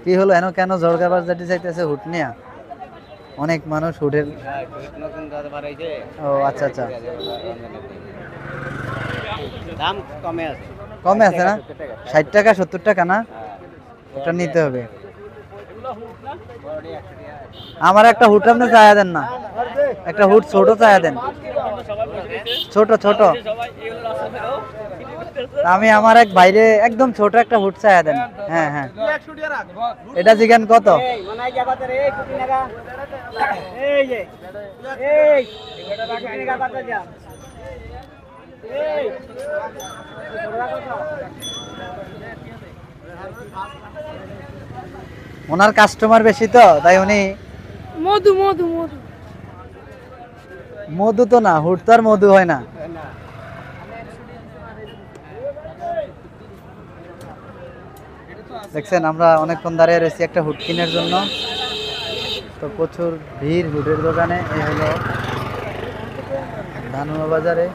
কি হলো এনো কেন জড়কা বাজারটি চাইতেছে হুট নিয়া? অনেক মানুষ হুটের ও আচ্ছা আচ্ছা দাম কমে আছে, কমে আছে না? 60 টাকা 70 টাকা না? ওটা নিতে হবে। আমার একটা হুট আপনি চাইয়া দেন না, একটা হুট ছোট চাইয়া দেন, ছোট ছোট। আমি আমার এক বাইরে একদম ছোট একটা হুট চাইয়া দেন। হ্যাঁ হ্যাঁ, এটা জিজ্ঞান কত? ওনার কাস্টমার বেশি তো তাই উনি মধু মধু মধু মধু তো না, হুট তো আর মধু হয় না। দেখছেন আমরা অনেকক্ষণ দাঁড়িয়ে রয়েছি একটা হুট কেনার জন্য, তো প্রচুর ভিড় হুটের দোকানে। এই হলো ধানুয়া বাজারে।